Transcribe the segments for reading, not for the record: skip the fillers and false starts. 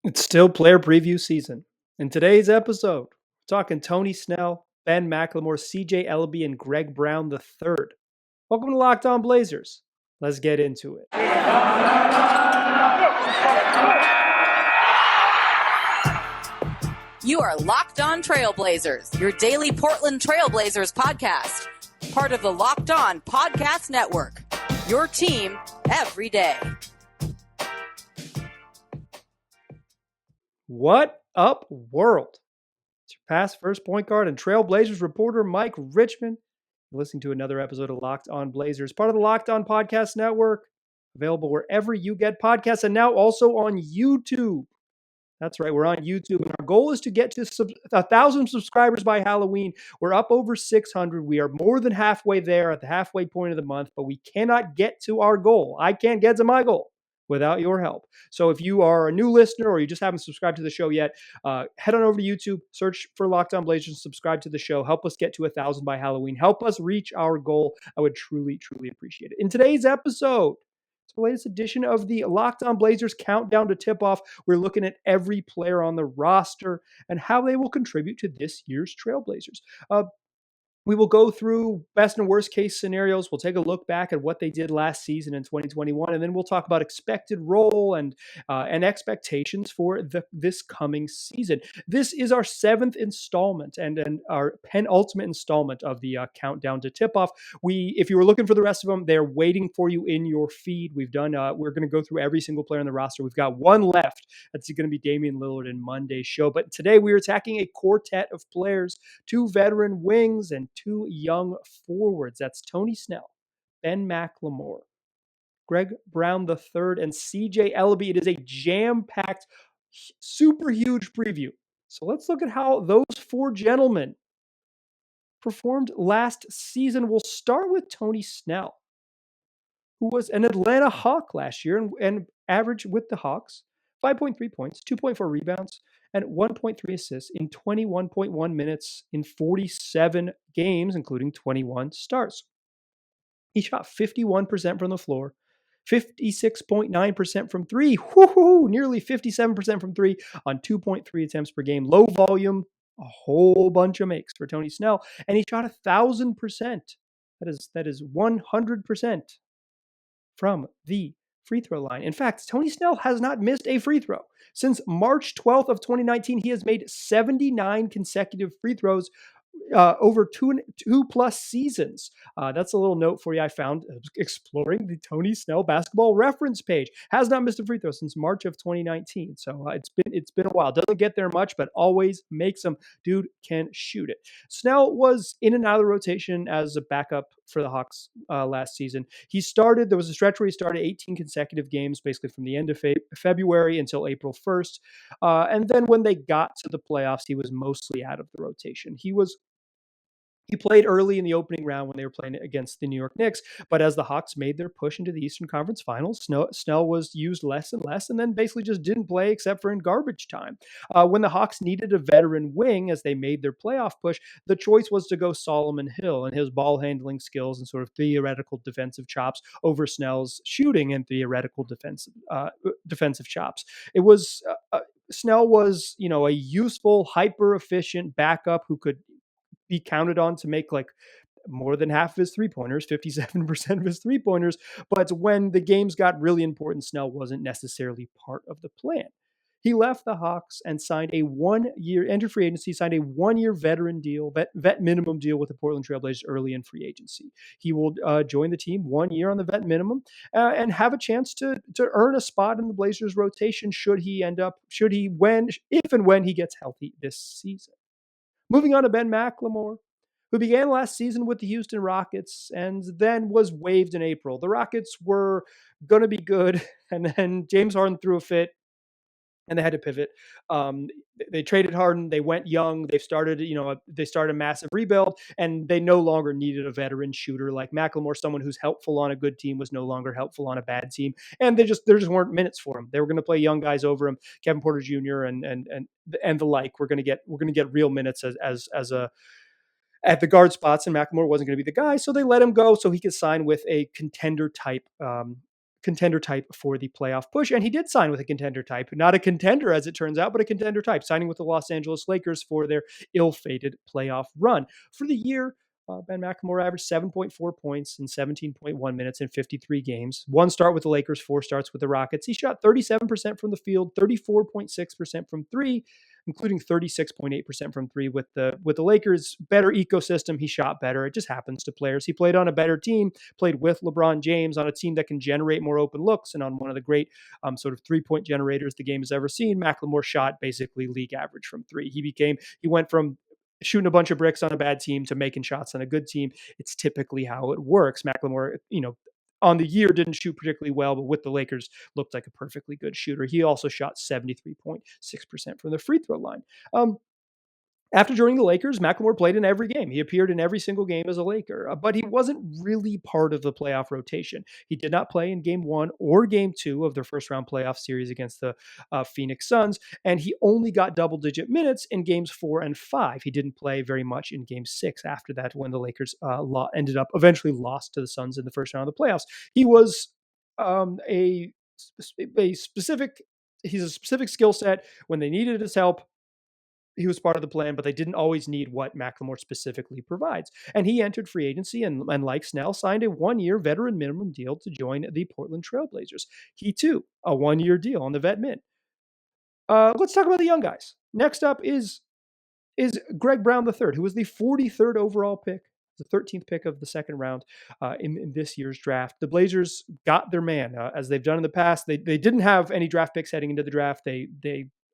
It's still player preview season. In today's episode, we're talking Tony Snell, Ben McLemore, CJ Elleby, and Greg Brown III. Welcome to Locked On Blazers. Let's get into it. You are Locked On Trailblazers, your daily Portland Trailblazers podcast. Part of the Locked On Podcast Network. Your team every day. What up, world? It's your past first point guard and Trailblazers reporter, Mike Richmond. You're listening to another episode of Locked On Blazers, part of the Locked On Podcast Network, available wherever you get podcasts, and now also on YouTube. That's right, we're on YouTube, and our goal is to get to 1,000 subscribers by Halloween. We're up over 600. We are more than halfway there at the halfway point of the month, but we cannot get to our goal. I can't get to my goal without your help. So if you are a new listener or you just haven't subscribed to the show yet, head on over to YouTube, search for Locked On Blazers, subscribe to the show. Help us get to 1,000 by Halloween. Help us reach our goal. I would truly, truly appreciate it. In today's episode, it's the latest edition of the Locked On Blazers Countdown to Tip-Off. We're looking at every player on the roster and how they will contribute to this year's Trailblazers. We will go through best and worst case scenarios. We'll take a look back at what they did last season in 2021, and then we'll talk about expected role and expectations for this coming season. This is our seventh installment and our penultimate installment of the countdown to tip-off. If you were looking for the rest of them, they're waiting for you in your feed. We're going to go through every single player on the roster. We've got one left. That's going to be Damian Lillard in Monday's show. But today we are attacking a quartet of players, 2 veteran wings and 2 young forwards. That's Tony Snell, Ben McLemore, Greg Brown III, and CJ Elleby. It is a jam-packed, super huge preview. So let's look at how those 4 gentlemen performed last season. We'll start with Tony Snell, who was an Atlanta Hawk last year and averaged with the Hawks 5.3 points, 2.4 rebounds, and 1.3 assists in 21.1 minutes in 47 games, including 21 starts. He shot 51% from the floor, 56.9% from 3, nearly 57% from 3 on 2.3 attempts per game. Low volume, a whole bunch of makes for Tony Snell, and he shot 1,000%. That is 100% from the free throw line. In fact, Tony Snell has not missed a free throw. Since March 12th of 2019, he has made 79 consecutive free throws over two plus seasons. That's a little note for you. I found exploring the Tony Snell basketball reference page. Has not missed a free throw since March of 2019. So it's been a while. Doesn't get there much, but always makes them. Dude can shoot it. Snell was in and out of the rotation as a backup for the Hawks last season. There was a stretch where he started 18 consecutive games, basically from the end of February until April 1st. And then when they got to the playoffs, he was mostly out of the rotation. He played early in the opening round when they were playing against the New York Knicks, but as the Hawks made their push into the Eastern Conference Finals, Snell was used less and less, and then basically just didn't play except for in garbage time. When the Hawks needed a veteran wing as they made their playoff push, the choice was to go Solomon Hill and his ball handling skills and sort of theoretical defensive chops over Snell's shooting and theoretical defensive chops. It was Snell was, a useful, hyper efficient backup who could be counted on to make like more than half of his 3-pointers, 57% of his 3-pointers. But when the games got really important, Snell wasn't necessarily part of the plan. He left the Hawks and signed entered free agency, signed a 1-year veteran deal, vet minimum deal with the Portland Trailblazers early in free agency. He will join the team 1 year on the vet minimum and have a chance to earn a spot in the Blazers rotation if and when he gets healthy this season. Moving on to Ben McLemore, who began last season with the Houston Rockets and then was waived in April. The Rockets were going to be good, and then James Harden threw a fit, and they had to pivot. They traded Harden. They went young. They started a massive rebuild, and they no longer needed a veteran shooter like McLemore. Someone who's helpful on a good team was no longer helpful on a bad team, and there just weren't minutes for him. They were going to play young guys over him, Kevin Porter Jr. and the like. We're going to get real minutes at the guard spots, and McLemore wasn't going to be the guy, so they let him go so he could sign with a contender type contender type for the playoff push. And he did sign with a contender type, not a contender as it turns out, but a contender type, signing with the Los Angeles Lakers for their ill-fated playoff run. For the year, Ben McLemore averaged 7.4 points in 17.1 minutes in 53 games. One start with the Lakers, 4 starts with the Rockets. He shot 37% from the field, 34.6% from three, including 36.8% from three with the Lakers. Better ecosystem, he shot better. It just happens to players. He played on a better team, played with LeBron James on a team that can generate more open looks, and on one of the great sort of three-point generators the game has ever seen. McLemore shot basically league average from three. He went from shooting a bunch of bricks on a bad team to making shots on a good team. It's typically how it works. McLemore, on the year didn't shoot particularly well, but with the Lakers looked like a perfectly good shooter. He also shot 73.6% from the free throw line. After joining the Lakers, McLemore played in every game. He appeared in every single game as a Laker, but he wasn't really part of the playoff rotation. He did not play in Game 1 or Game 2 of their first-round playoff series against the Phoenix Suns, and he only got double-digit minutes in Games 4 and 5. He didn't play very much in Game 6 after that when the Lakers ended up eventually lost to the Suns in the first round of the playoffs. He was he's a specific skill set. When they needed his help, he was part of the plan, but they didn't always need what McLemore specifically provides. And he entered free agency and like Snell, signed a 1-year veteran minimum deal to join the Portland Trail Blazers. He, too, a 1-year deal on the vet min. Let's talk about the young guys. Next up is Greg Brown III, who was the 43rd overall pick, the 13th pick of the second round in this year's draft. The Blazers got their man, as they've done in the past. They didn't have any draft picks heading into the draft.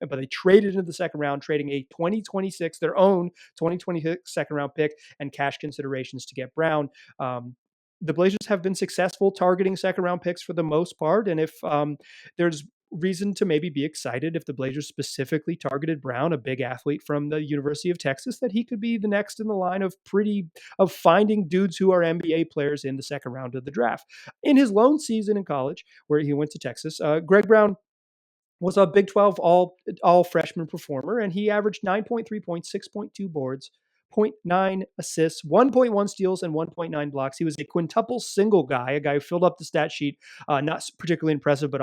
But they traded into the second round, trading a 2026, their own 2026 second round pick and cash considerations to get Brown. The Blazers have been successful targeting second round picks for the most part. And if there's reason to maybe be excited if the Blazers specifically targeted Brown, a big athlete from the University of Texas, that he could be the next in the line of finding dudes who are NBA players in the second round of the draft. In his lone season in college, where he went to Texas, Greg Brown was a Big 12 all freshman performer, and he averaged 9.3 points, 6.2 boards, 0.9 assists, 1.1 steals, and 1.9 blocks. He was a quintuple single guy, a guy who filled up the stat sheet. Not particularly impressive, but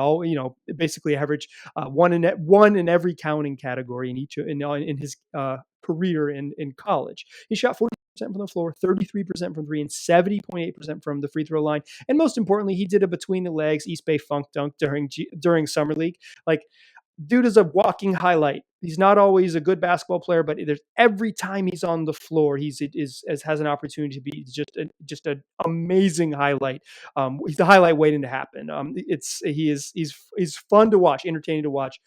basically averaged one in every counting category in his career in college. He shot 40% from the floor, 33% from three, and 70.8% from the free throw line. And most importantly, he did a between the legs East Bay funk dunk during summer league. Like, dude is a walking highlight. He's not always a good basketball player, but every time he's on the floor, has an opportunity to be just an amazing highlight. He's the highlight waiting to happen. He's fun to watch, entertaining to watch.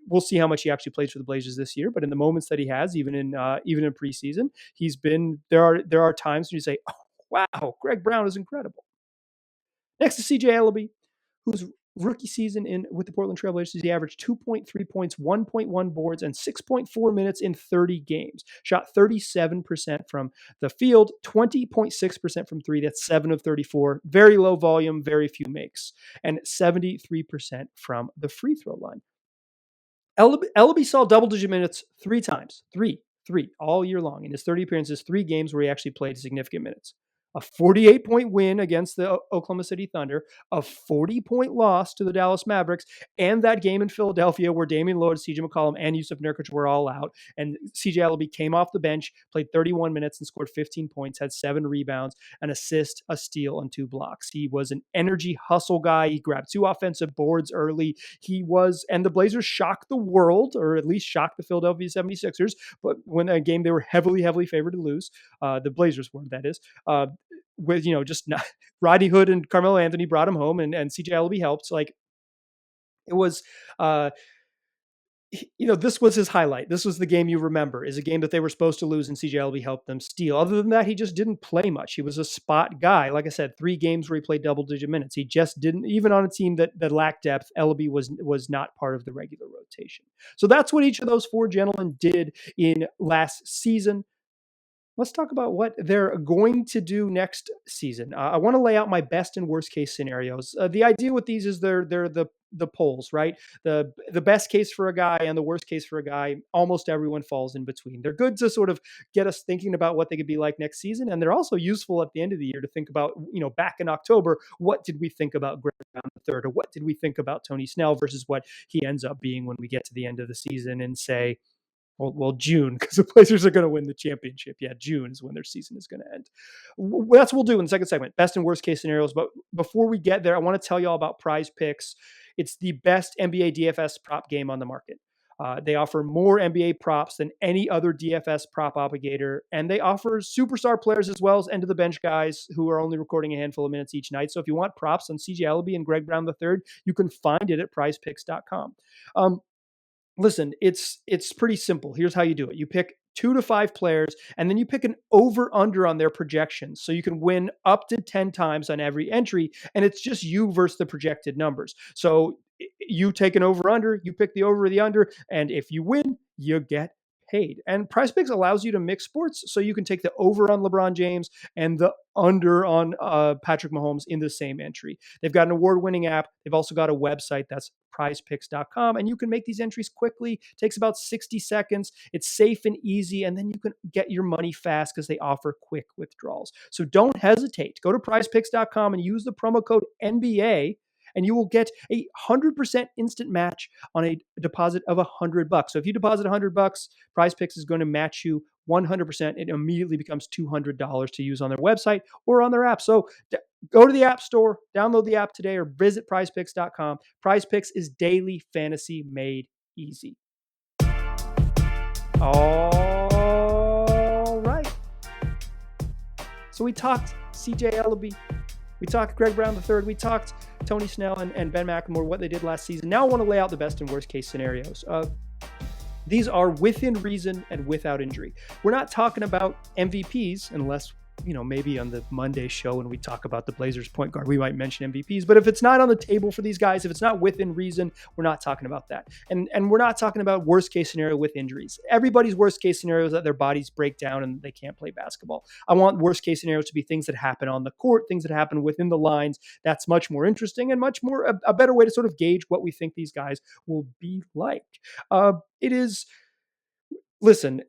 We'll see how much he actually plays for the Blazers this year, but in the moments that he has, even in preseason, there are times when you say, "Oh, wow, Greg Brown is incredible." Next is CJ Elleby, whose rookie season with the Portland Trail Blazers, he averaged 2.3 points, 1.1 boards, and 6.4 minutes in 30 games. Shot 37% from the field, 20.6% from three. That's 7 of 34. Very low volume, very few makes, and 73% from the free throw line. Elleby saw double-digit minutes 3 times, three all year long. In his 30 appearances, 3 games where he actually played significant minutes. A 48-point win against the Oklahoma City Thunder, a 40-point loss to the Dallas Mavericks, and that game in Philadelphia where Damian Lillard, CJ McCollum, and Yusuf Nurkic were all out. And CJ Elleby came off the bench, played 31 minutes and scored 15 points, had 7 rebounds, an assist, a steal, and 2 blocks. He was an energy hustle guy. He grabbed 2 offensive boards early. And the Blazers shocked the world, or at least shocked the Philadelphia 76ers, but when a game they were heavily, heavily favored to lose, the Blazers were, that is, with just not, Rodney Hood and Carmelo Anthony brought him home, and CJ Elleby helped. Like, it was, this was his highlight. This was the game you remember, is a game that they were supposed to lose, and CJ Elleby helped them steal. Other than that, he just didn't play much. He was a spot guy. Like I said, 3 games where he played double-digit minutes. He just didn't, even on a team that lacked depth. Elleby was not part of the regular rotation. So that's what each of those 4 gentlemen did in last season. Let's talk about what they're going to do next season. I want to lay out my best and worst case scenarios. The idea with these is they're the polls, right? The best case for a guy and the worst case for a guy. Almost everyone falls in between. They're good to sort of get us thinking about what they could be like next season, and they're also useful at the end of the year to think about. Back in October, what did we think about Greg Brown the third, or what did we think about Tony Snell versus what he ends up being when we get to the end of the season and say, well, June, because the Blazers are going to win the championship. Yeah, June is when their season is going to end. That's what we'll do in the second segment, best and worst case scenarios. But before we get there, I want to tell you all about Prize Picks. It's the best NBA DFS prop game on the market. They offer more NBA props than any other DFS prop obligator, and they offer superstar players as well as end of the bench guys who are only recording a handful of minutes each night. So if you want props on CJ Elleby and Greg Brown III, you can find it at prizepicks.com. Listen, it's pretty simple. Here's how you do it. You pick 2 to 5 players, and then you pick an over-under on their projections. So you can win up to 10 times on every entry, and it's just you versus the projected numbers. So you take an over-under, you pick the over or the under, and if you win, you get paid. And PrizePicks allows you to mix sports, so you can take the over on LeBron James and the under on Patrick Mahomes in the same entry. They've got an award-winning app. They've also got a website that's prizepicks.com, and you can make these entries quickly. It takes about 60 seconds. It's safe and easy, and then you can get your money fast because they offer quick withdrawals. So don't hesitate. Go to prizepicks.com and use the promo code NBA, and you will get a 100% instant match on a deposit of $100. So if you deposit $100, PrizePicks is going to match you 100%. It immediately becomes $200 to use on their website or on their app. So go to the App Store, download the app today, or visit prizepicks.com. PrizePicks is daily fantasy made easy. All right. So we talked CJ Elleby. We talked Greg Brown III. We talked Tony Snell and Ben McLemore, what they did last season. Now I want to lay out the best and worst case scenarios. These are within reason and without injury. We're not talking about MVPs unless, maybe on the Monday show when we talk about the Blazers point guard, we might mention MVPs. But if it's not on the table for these guys, if it's not within reason, we're not talking about that. And we're not talking about worst case scenario with injuries. Everybody's worst case scenario is that their bodies break down and they can't play basketball. I want worst case scenarios to be things that happen on the court, things that happen within the lines. That's much more interesting and much more a better way to sort of gauge what we think these guys will be like. It is, listen,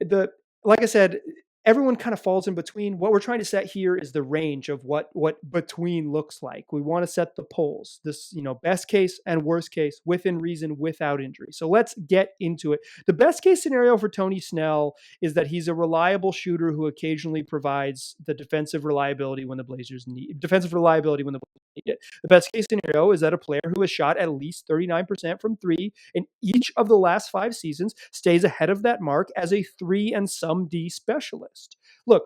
like I said, everyone kind of falls in between. What we're trying to set here is the range of what between looks like. We want to set the polls, this, best case and worst case, within reason, without injury. So let's get into it. The best case scenario for Tony Snell is that he's a reliable shooter who occasionally provides the defensive reliability when the Blazers need it. The best case scenario is that a player who has shot at least 39% from three in each of the last 5 seasons stays ahead of that mark as a 3 and some D specialist. Look,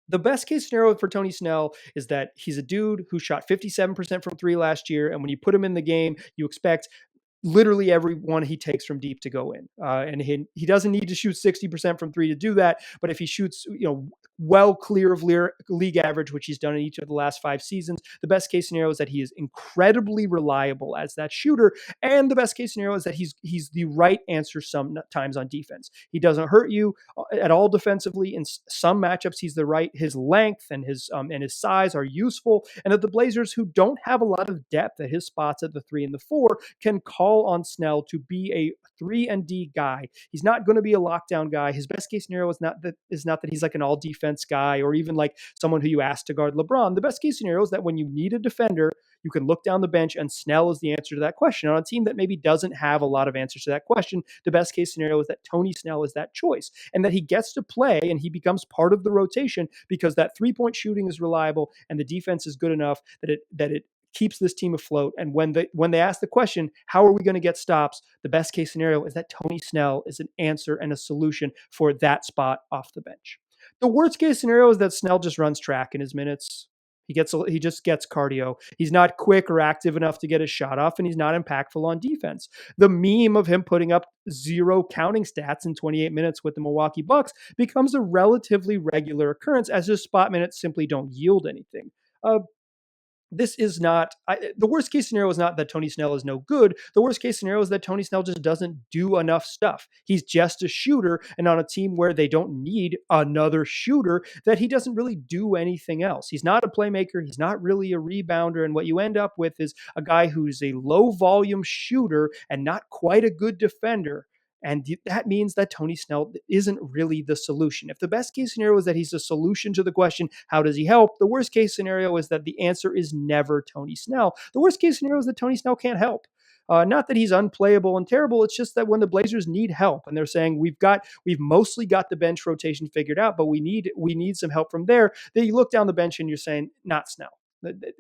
the best case scenario for Tony Snell is that he's a dude who shot 57% from 3 last year, and when you put him in the game, you expect literally every one he takes from deep to go in. And he doesn't need to shoot 60% from 3 to do that, but if he shoots, well clear of league average, which he's done in each of the last 5 seasons, the best case scenario is that he is incredibly reliable as that shooter, and the best case scenario is that he's the right answer sometimes on defense. He doesn't hurt you at all defensively. In some matchups, his length and his size are useful, and that the Blazers, who don't have a lot of depth at his spots at the 3 and the 4, can call on Snell to be a 3 and D guy. He's not going to be a lockdown guy. His best case scenario is not that he's like an all defense guy or even like someone who you ask to guard LeBron. The best case scenario is that when you need a defender, you can look down the bench and Snell is the answer to that question. On a team that maybe doesn't have a lot of answers to that question, the best case scenario is that Tony Snell is that choice and that he gets to play and he becomes part of the rotation because that 3-point shooting is reliable and the defense is good enough that it keeps this team afloat. And when they ask the question, how are we going to get stops? The best case scenario is that Tony Snell is an answer and a solution for that spot off the bench. The worst case scenario is that Snell just runs track in his minutes. He just gets cardio. He's not quick or active enough to get his shot off, and he's not impactful on defense. The meme of him putting up 0 counting stats in 28 minutes with the Milwaukee Bucks becomes a relatively regular occurrence as his spot minutes simply don't yield anything. this is not the worst case scenario is not that Tony Snell is no good. The worst case scenario is that Tony Snell just doesn't do enough stuff. He's just a shooter, and on a team where they don't need another shooter, that he doesn't really do anything else. He's not a playmaker. He's not really a rebounder. And what you end up with is a guy who's a low volume shooter and not quite a good defender. And that means that Tony Snell isn't really the solution. If the best case scenario is that he's a solution to the question, how does he help? The worst case scenario is that the answer is never Tony Snell. The worst case scenario is that Tony Snell can't help. Not that he's unplayable and terrible. It's just that when the Blazers need help and they're saying we've mostly got the bench rotation figured out, but we need some help from there. Then you look down the bench and you're saying, not Snell.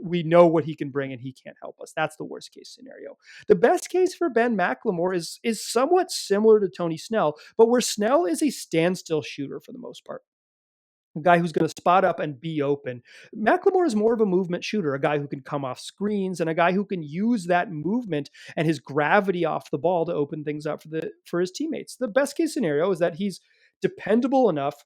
We know what he can bring and he can't help us. That's the worst case scenario. The best case for Ben McLemore is somewhat similar to Tony Snell, but where Snell is a standstill shooter for the most part. A guy who's going to spot up and be open. McLemore is more of a movement shooter, a guy who can come off screens and a guy who can use that movement and his gravity off the ball to open things up for his teammates. The best case scenario is that he's dependable enough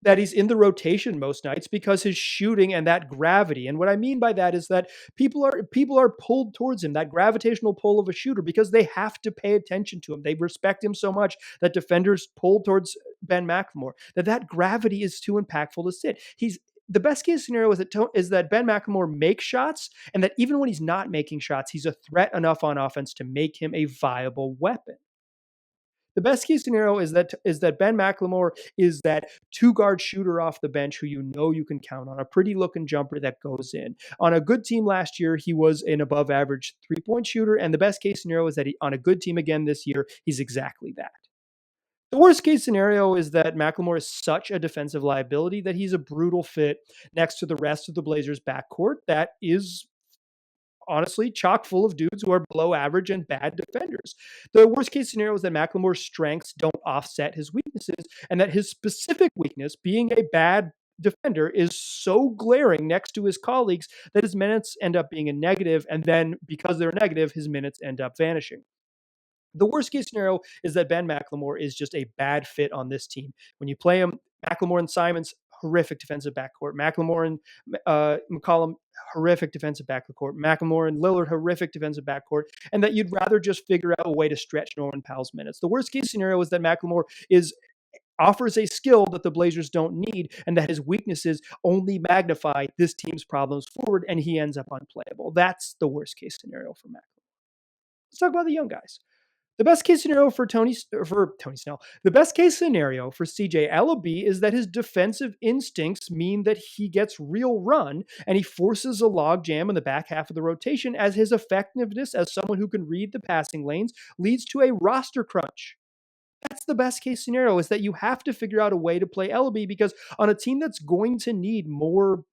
that he's in the rotation most nights because his shooting and that gravity. And what I mean by that is that people are pulled towards him, that gravitational pull of a shooter, because they have to pay attention to him. They respect him so much that defenders pull towards Ben McLemore, that gravity is too impactful to sit. The best case scenario is that Ben McLemore makes shots, and that even when he's not making shots, he's a threat enough on offense to make him a viable weapon. The best case scenario is that Ben McLemore is that two-guard shooter off the bench who you can count on, a pretty-looking jumper that goes in. On a good team last year, he was an above-average three-point shooter, and the best case scenario is that on a good team again this year, he's exactly that. The worst case scenario is that McLemore is such a defensive liability that he's a brutal fit next to the rest of the Blazers' backcourt that is honestly chock full of dudes who are below average and bad defenders. The worst case scenario is that McLemore's strengths don't offset his weaknesses, and that his specific weakness, being a bad defender, is so glaring next to his colleagues that his minutes end up being a negative, and then because they're negative, his minutes end up vanishing. The worst case scenario is that Ben McLemore is just a bad fit on this team. When you play him, McLemore and Simons, horrific defensive backcourt. McLemore and McCollum, horrific defensive backcourt. McLemore and Lillard, horrific defensive backcourt. And that you'd rather just figure out a way to stretch Norman Powell's minutes. The worst case scenario is that McLemore offers a skill that the Blazers don't need, and that his weaknesses only magnify this team's problems forward, and he ends up unplayable. That's the worst case scenario for McLemore. Let's talk about the young guys. The best case scenario for Tony Snell, the best case scenario for CJ Elleby is that his defensive instincts mean that he gets real run and he forces a log jam in the back half of the rotation, as his effectiveness as someone who can read the passing lanes leads to a roster crunch. That's the best case scenario, is that you have to figure out a way to play Elleby, because on a team that's going to need more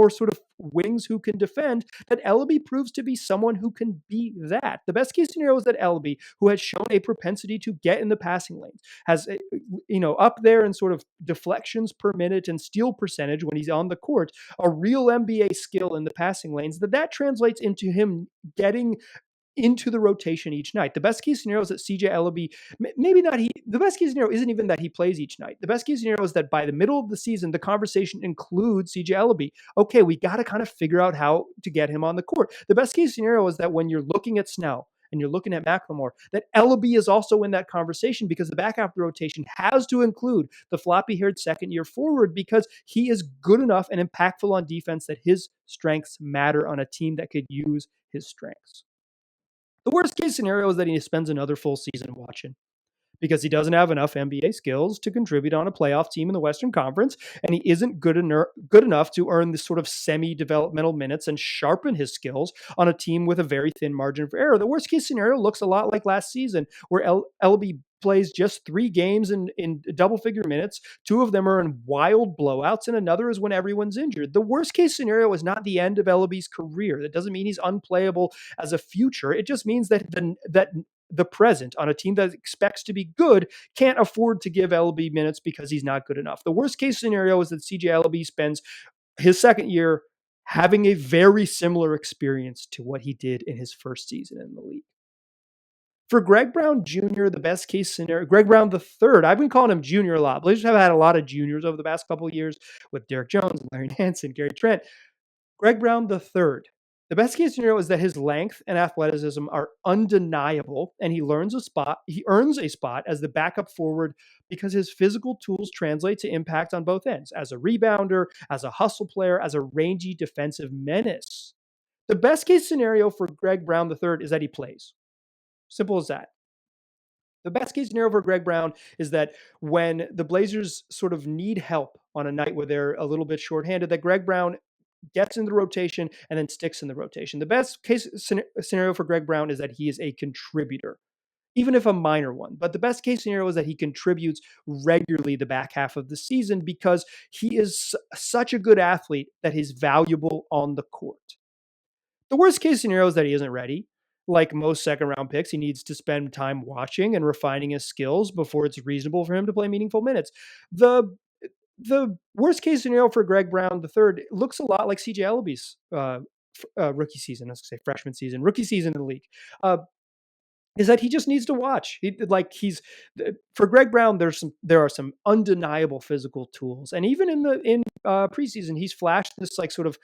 sort of wings who can defend, that Elleby proves to be someone who can be that. The best case scenario is that Elleby, who has shown a propensity to get in the passing lanes, has up there in sort of deflections per minute and steal percentage when he's on the court, a real NBA skill in the passing lanes, that translates into him getting into the rotation each night. The best case scenario is that CJ Elleby, the best case scenario isn't even that he plays each night. The best case scenario is that by the middle of the season, the conversation includes CJ Elleby. Okay, we got to kind of figure out how to get him on the court. The best case scenario is that when you're looking at Snell and you're looking at McLemore, that Elleby is also in that conversation, because the back half of the rotation has to include the floppy-haired second-year forward, because he is good enough and impactful on defense that his strengths matter on a team that could use his strengths. The worst case scenario is that he spends another full season watching, because he doesn't have enough NBA skills to contribute on a playoff team in the Western Conference, and he isn't good enough to earn this sort of semi-developmental minutes and sharpen his skills on a team with a very thin margin for error. The worst case scenario looks a lot like last season, where Elleby plays just 3 games in double-figure minutes. 2 of them are in wild blowouts, and another is when everyone's injured. The worst-case scenario is not the end of Elleby's career. That doesn't mean he's unplayable as a future. It just means that the present on a team that expects to be good can't afford to give Elleby minutes because he's not good enough. The worst-case scenario is that CJ Elleby spends his second year having a very similar experience to what he did in his first season in the league. For Greg Brown Jr., the best case scenario, Greg Brown III, I've been calling him Junior a lot. Blazers have had a lot of juniors over the past couple of years with Derek Jones, Larry Nance, Gary Trent. Greg Brown III. The best case scenario is that his length and athleticism are undeniable, and he earns a spot as the backup forward because his physical tools translate to impact on both ends, as a rebounder, as a hustle player, as a rangy defensive menace. The best case scenario for Greg Brown III is that he plays. Simple as that. The best case scenario for Greg Brown is that when the Blazers sort of need help on a night where they're a little bit shorthanded, that Greg Brown gets in the rotation and then sticks in the rotation. The best case scenario for Greg Brown is that he is a contributor, even if a minor one. But the best case scenario is that he contributes regularly the back half of the season because he is such a good athlete that he's valuable on the court. The worst case scenario is that he isn't ready. Like most second round picks, he needs to spend time watching and refining his skills before it's reasonable for him to play meaningful minutes. The worst case scenario for Greg Brown III looks a lot like CJ Elleby's rookie season. I was going to say freshman season, rookie season in the league. Is that he just needs to watch. For Greg Brown, there are some undeniable physical tools, and even in preseason, he's flashed this like sort of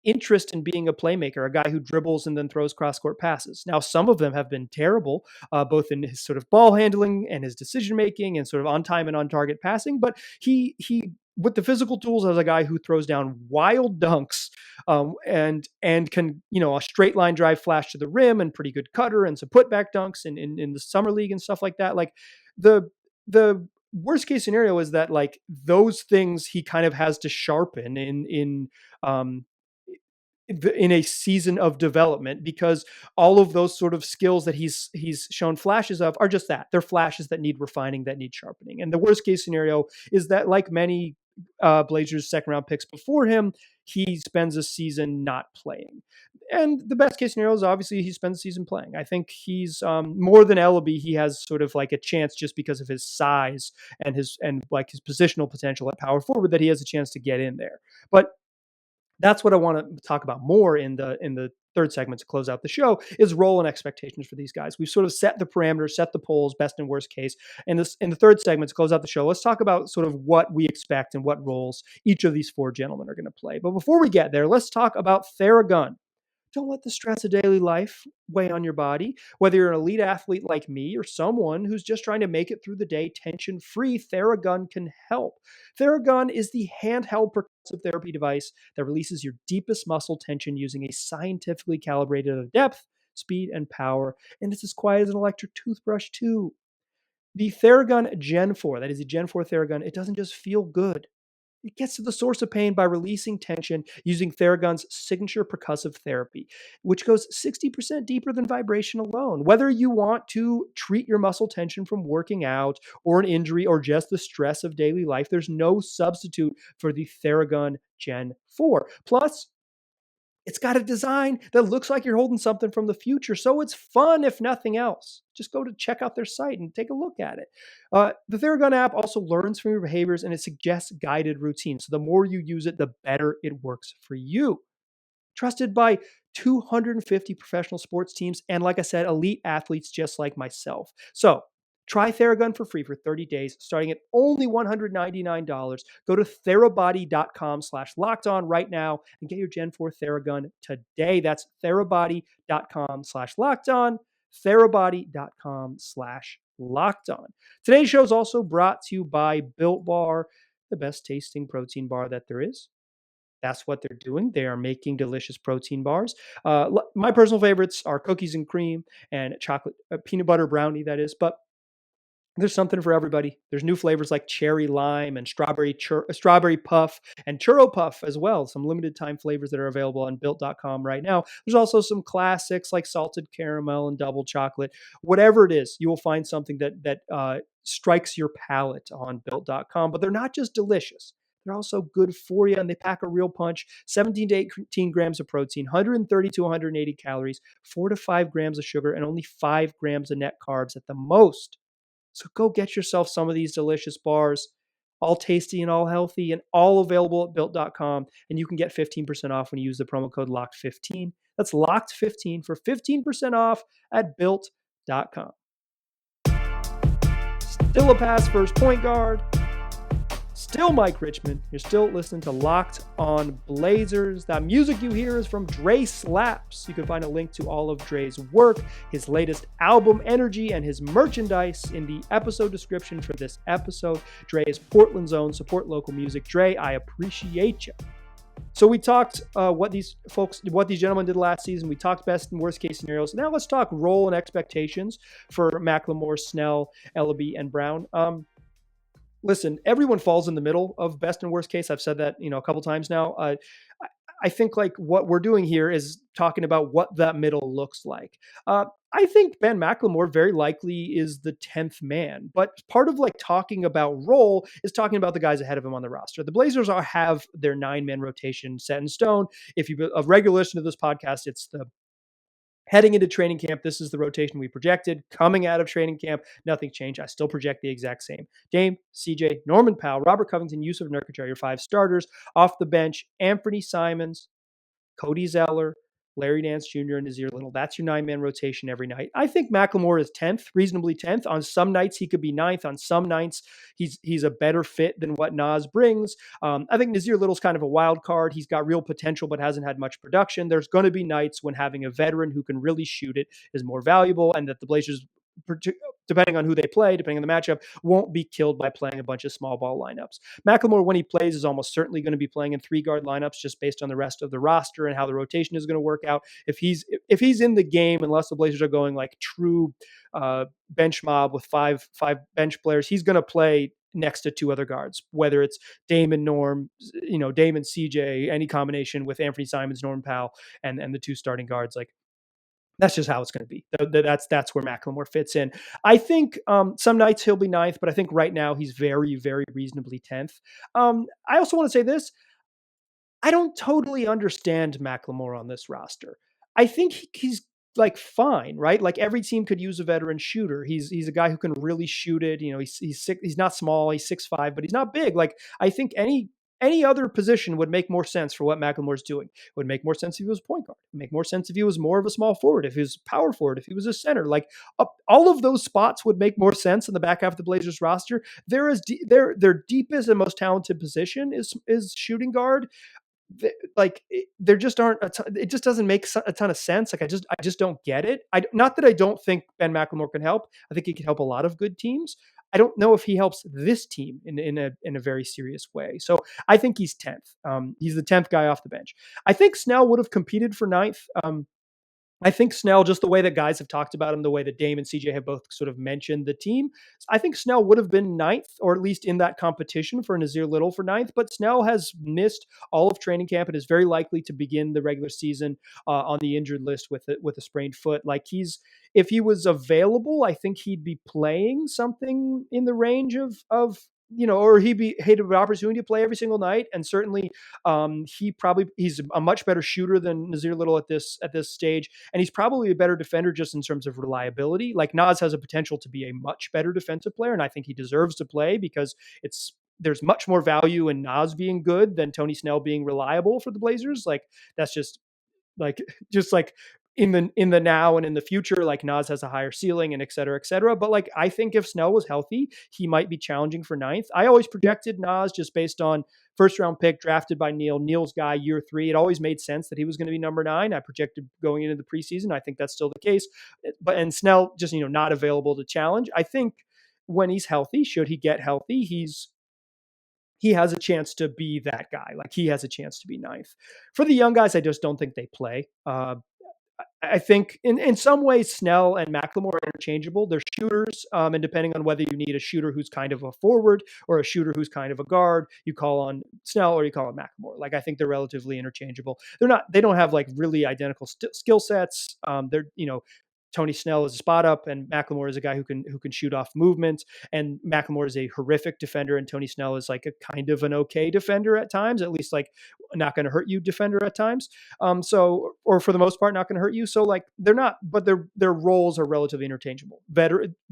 interest in being a playmaker, a guy who dribbles and then throws cross-court passes. Now, some of them have been terrible, both in his sort of ball handling and his decision-making and sort of on-time and on-target passing, but he with the physical tools as a guy who throws down wild dunks and can, a straight line drive flash to the rim and pretty good cutter and some putback dunks in the summer league and stuff like that. Like the worst case scenario is that like those things he kind of has to sharpen in a season of development, because all of those sort of skills that he's shown flashes of are just that. They're flashes that need refining, that need sharpening. And the worst case scenario is that, like many Blazers second round picks before him, he spends a season not playing. And the best case scenario is obviously he spends the season playing. I think he's more than Elleby. He has sort of like a chance just because of his size and his positional potential at power forward, that he has a chance to get in there. But that's what I want to talk about more in the third segment to close out the show, is role and expectations for these guys. We've sort of set the parameters, set the polls, best and worst case. And in the third segment to close out the show, let's talk about sort of what we expect and what roles each of these four gentlemen are going to play. But before we get there, let's talk about Theragun. Don't let the stress of daily life weigh on your body. Whether you're an elite athlete like me or someone who's just trying to make it through the day tension-free, Theragun can help. Theragun is the handheld percussive therapy device that releases your deepest muscle tension using a scientifically calibrated depth, speed, and power. And it's as quiet as an electric toothbrush, too. The Theragun Gen 4, that is the Gen 4 Theragun, it doesn't just feel good. It gets to the source of pain by releasing tension using Theragun's signature percussive therapy, which goes 60% deeper than vibration alone. Whether you want to treat your muscle tension from working out or an injury or just the stress of daily life, there's no substitute for the Theragun Gen 4. Plus, it's got a design that looks like you're holding something from the future, so it's fun if nothing else. Just go to check out their site and take a look at it. The Theragun app also learns from your behaviors and it suggests guided routines. So the more you use it, the better it works for you. Trusted by 250 professional sports teams and, like I said, elite athletes just like myself. So try Theragun for free for 30 days, starting at only $199. Go to therabody.com/lockedon right now and get your Gen 4 Theragun today. That's therabody.com/lockedon, therabody.com/lockedon. Today's show is also brought to you by Built Bar, the best tasting protein bar that there is. That's what they're doing. They are making delicious protein bars. My personal favorites are cookies and cream and chocolate peanut butter brownie, that is. But there's something for everybody. There's new flavors like cherry lime and strawberry puff and churro puff as well. Some limited time flavors that are available on built.com right now. There's also some classics like salted caramel and double chocolate. Whatever it is, you will find something that strikes your palate on built.com. But they're not just delicious. They're also good for you, and they pack a real punch. 17 to 18 grams of protein, 130 to 180 calories, 4 to 5 grams of sugar, and only 5 grams of net carbs at the most. So go get yourself some of these delicious bars, all tasty and all healthy and all available at built.com. And you can get 15% off when you use the promo code LOCKED15. That's LOCKED15 for 15% off at built.com. Still a pass first point guard. Still Mike Richmond. You're still listening to Locked On Blazers. That music you hear is from Dre Slaps. You can find a link to all of Dre's work, his latest album, Energy, and his merchandise in the episode description for this episode. Dre is Portland's own. Support local music. Dre, I appreciate you. So we talked what these gentlemen did last season. We talked best and worst case scenarios. Now let's talk role and expectations for McLemore, Snell, Elleby, and Brown. Listen, everyone falls in the middle of best and worst case. I've said that, a couple times now. I think like what we're doing here is talking about what that middle looks like. I think Ben McLemore very likely is the 10th man, but part of like talking about role is talking about the guys ahead of him on the roster. The Blazers have their 9-man rotation set in stone. If you're a regular listener to this podcast, it's the heading into training camp, this is the rotation we projected. Coming out of training camp, nothing changed. I still project the exact same. Dame, CJ, Norman Powell, Robert Covington, Yusuf Nurkic are your 5 starters. Off the bench, Anthony Simons, Cody Zeller, Larry Nance Jr., and Nazir Little. That's your 9-man rotation every night. I think McLemore is 10th, reasonably 10th. On some nights, he could be 9th. On some nights, he's a better fit than what Nas brings. I think Nazir Little's kind of a wild card. He's got real potential, but hasn't had much production. There's going to be nights when having a veteran who can really shoot it is more valuable, and that the Blazers, depending on who they play, depending on the matchup, won't be killed by playing a bunch of small ball lineups. McLemore, when he plays, is almost certainly going to be playing in 3-guard lineups just based on the rest of the roster and how the rotation is going to work out. If he's in the game, unless the Blazers are going like true bench mob with five bench players, he's going to play next to 2 other guards, whether it's Dame and Norm, Dame and CJ, any combination with Anthony Simons, Norm Powell, and the 2 starting guards. Like, that's just how it's going to be. That's where McLemore fits in. I think some nights he'll be 9th, but I think right now he's very, very reasonably 10th. I also want to say this. I don't totally understand McLemore on this roster. I think he's like fine, right? Like every team could use a veteran shooter. He's a guy who can really shoot it. He's sick, he's not small, he's 6'5", but he's not big. Like I think any other position would make more sense for what McLemore's doing. It would make more sense if he was point guard. It would make more sense if he was more of a small forward, if he was power forward, if he was a center. Like all of those spots would make more sense in the back half of the Blazers roster. Their deepest and most talented position is shooting guard. There just aren't it just doesn't make a ton of sense. Like I just don't get it. Not that I don't think Ben McLemore can help. I think he can help a lot of good teams. I don't know if he helps this team in a very serious way. So I think he's 10th. He's the 10th guy off the bench. I think Snell would have competed for 9th. I think Snell, just the way that guys have talked about him, the way that Dame and CJ have both sort of mentioned the team, I think Snell would have been 9th, or at least in that competition for Nazir Little for 9th. But Snell has missed all of training camp and is very likely to begin the regular season on the injured list with a sprained foot. Like if he was available, I think he'd be playing something in the range of or he'd have an opportunity to play every single night. And certainly he's a much better shooter than Nazir Little at this stage. And he's probably a better defender just in terms of reliability. Like Nas has a potential to be a much better defensive player. And I think he deserves to play because there's much more value in Nas being good than Tony Snell being reliable for the Blazers. Like that's just like in the now and in the future, like Nas has a higher ceiling and et cetera, et cetera. But like, I think if Snell was healthy, he might be challenging for 9th. I always projected Nas just based on 1st-round pick drafted by Neil's guy, year 3. It always made sense that he was going to be number 9. I projected going into the preseason. I think that's still the case. And Snell just, not available to challenge. I think when he's healthy, should he get healthy, he has a chance to be that guy. Like he has a chance to be 9th. For the young guys, I just don't think they play. I think in some ways, Snell and McLemore are interchangeable. They're shooters, and depending on whether you need a shooter who's kind of a forward or a shooter who's kind of a guard, you call on Snell or you call on McLemore. Like I think they're relatively interchangeable. They don't have like really identical skill sets. Tony Snell is a spot up, and McLemore is a guy who can shoot off movement. And McLemore is a horrific defender, and Tony Snell is like a kind of an okay defender at times, at least like not going to hurt you defender at times. Or for the most part, not going to hurt you. So like they're not, but their roles are relatively interchangeable.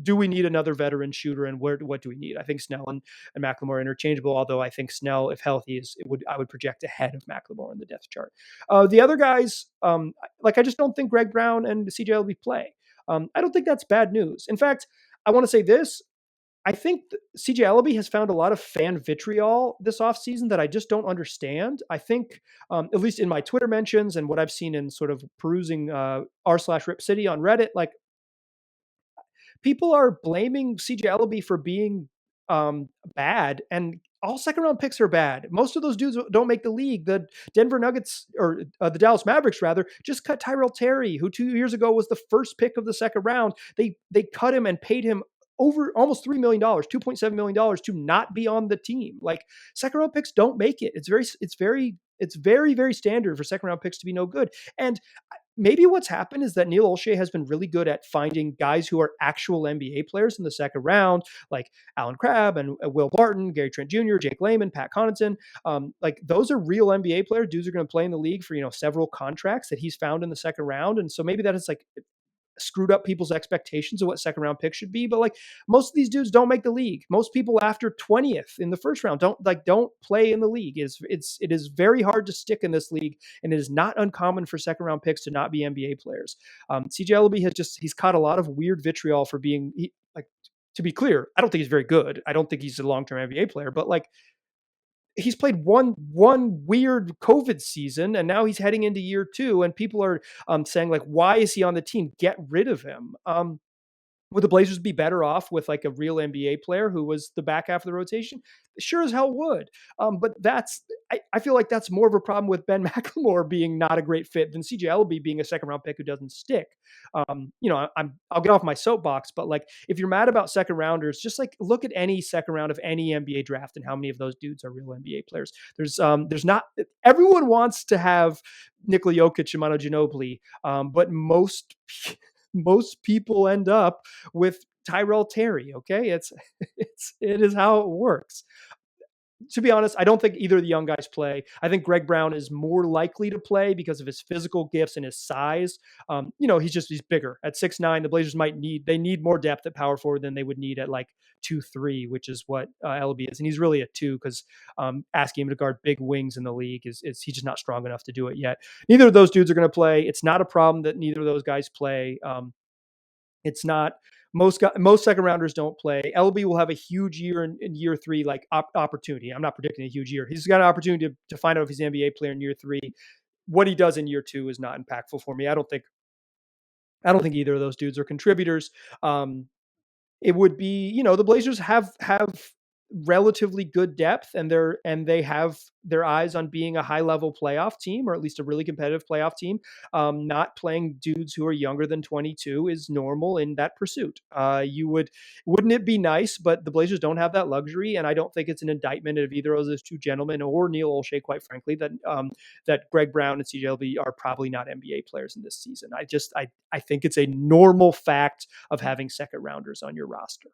Do we need another veteran shooter, and what do we need? I think Snell and McLemore are interchangeable. Although I think Snell, if healthy, I would project ahead of McLemore in the depth chart. The other guys, I just don't think Greg Brown and CJ Elleby play. I don't think that's bad news. In fact, I want to say this. I think CJ Elleby has found a lot of fan vitriol this offseason that I just don't understand. I think, at least in my Twitter mentions and what I've seen in sort of perusing r/Rip City on Reddit, like people are blaming CJ Elleby for being bad, and all second round picks are bad. Most of those dudes don't make the league. The Denver Nuggets, or the Dallas Mavericks rather, just cut Tyrell Terry, who 2 years ago was the first pick of the second round. They cut him and paid him over almost $3 million, $2.7 million to not be on the team. Like, second round picks don't make it. It's very standard for second round picks to be no good. And maybe what's happened is that Neil Olshey has been really good at finding guys who are actual NBA players in the second round, like Alan Crabb and Will Barton, Gary Trent Jr., Jake Layman, Pat Connaughton. Like, those are real NBA players. Dudes are going to play in the league for, several contracts that he's found in the second round. And so maybe that is like screwed up people's expectations of what second round picks should be. But like, most of these dudes don't make the league. Most people after 20th in the first round don't play in the league. It is very hard to stick in this league, and it is not uncommon for second round picks to not be NBA players. CJ Elleby he's caught a lot of weird vitriol for being, like, to be clear, I don't think he's very good. I don't think he's a long-term NBA player, but like, he's played one weird COVID season, and now he's heading into year two, and people are saying, like, why is he on the team? Get rid of him. Would the Blazers be better off with like a real NBA player who was the back half of the rotation? Sure as hell would. But I feel like that's more of a problem with Ben McLemore being not a great fit than CJ Elleby being a second round pick who doesn't stick. I'll get off my soapbox, but like, if you're mad about second rounders, just like look at any second round of any NBA draft and how many of those dudes are real NBA players. There's not, everyone wants to have Nikola Jokic and Manu Ginobili, but most people end up with Tyrell Terry. Okay. It is how it works. To be honest, I don't think either of the young guys play. I think Greg Brown is more likely to play because of his physical gifts and his size. He's bigger at 6'9". The Blazers need more depth at power forward than they would need at like 2-3, which is what Elleby is. And he's really a 2 because asking him to guard big wings in the league is he's just not strong enough to do it yet. Neither of those dudes are going to play. It's not a problem that neither of those guys play. It's not, most second rounders don't play. Elleby will have a huge year in year three, like opportunity. I'm not predicting a huge year. He's got an opportunity to find out if he's an NBA player in year three. What he does in year two is not impactful for me. I don't think either of those dudes are contributors. It would be, the Blazers have relatively good depth, and they have their eyes on being a high level playoff team, or at least a really competitive playoff team. Not playing dudes who are younger than 22 is normal in that pursuit. Wouldn't it be nice? But the Blazers don't have that luxury, and I don't think it's an indictment of either of those two gentlemen or Neil Olshey, quite frankly, that Greg Brown and CJ Elleby are probably not NBA players in this season. I think it's a normal fact of having second rounders on your roster.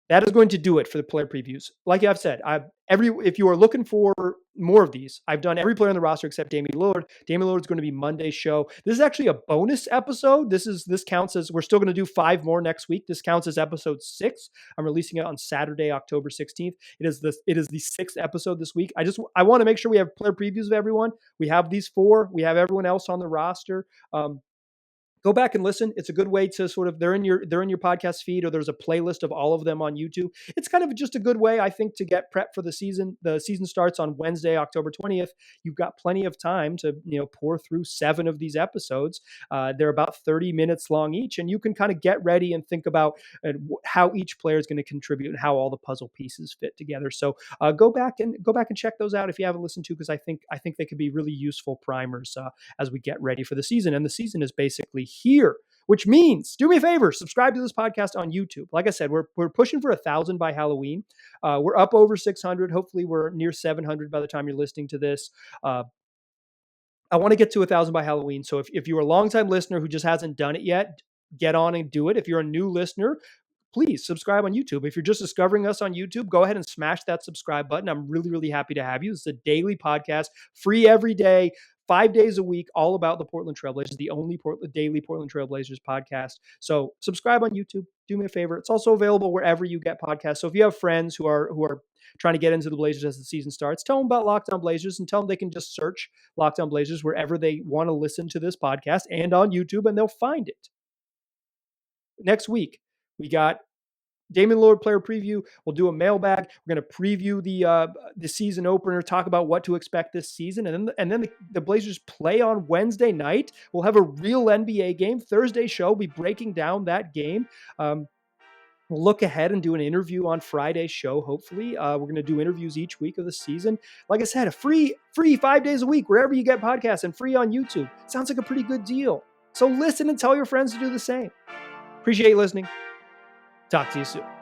That is going to do it for the player previews. Like I've said, if you are looking for more of these, I've done every player on the roster except Damian Lillard. Damian Lillard is going to be Monday's show. This is actually a bonus episode. This counts as, we're still going to do 5 more next week. This counts as episode 6. I'm releasing it on Saturday, October 16th. It is the 6th episode this week. I want to make sure we have player previews of everyone. We have these 4. We have everyone else on the roster. Go back and listen. It's a good way to sort of, they're in your podcast feed, or there's a playlist of all of them on YouTube. It's kind of just a good way, I think, to get prepped for the season. The season starts on Wednesday, October 20th. You've got plenty of time to, pour through 7 of these episodes. They're about 30 minutes long each, and you can kind of get ready and think about how each player is going to contribute and how all the puzzle pieces fit together. So go back and check those out if you haven't listened to, because I think they could be really useful primers as we get ready for the season. And the season is basically here, which means, do me a favor, subscribe to this podcast on YouTube. Like I said, we're pushing for 1,000 by Halloween. We're up over 600. Hopefully we're near 700 by the time you're listening to this. I want to get to 1,000 by Halloween. So if you're a longtime listener who just hasn't done it yet, get on and do it. If you're a new listener, please subscribe on YouTube. If you're just discovering us on YouTube, go ahead and smash that subscribe button. I'm really, really happy to have you. This is a daily podcast, free every day, 5 days a week, all about the Portland Trailblazers, the only daily Portland Trailblazers podcast. So subscribe on YouTube. Do me a favor. It's also available wherever you get podcasts. So if you have friends who are trying to get into the Blazers as the season starts, tell them about Locked On Blazers, and tell them they can just search Locked On Blazers wherever they want to listen to this podcast and on YouTube, and they'll find it. Next week, we got Damian Lillard player preview. We'll do a mailbag. We're going to preview the season opener, talk about what to expect this season. And then the Blazers play on Wednesday night. We'll have a real NBA game. Thursday show, we'll be breaking down that game. We'll look ahead and do an interview on Friday's show, hopefully. We're going to do interviews each week of the season. Like I said, a free 5 days a week, wherever you get podcasts, and free on YouTube. Sounds like a pretty good deal. So listen and tell your friends to do the same. Appreciate you listening. Talk to you soon.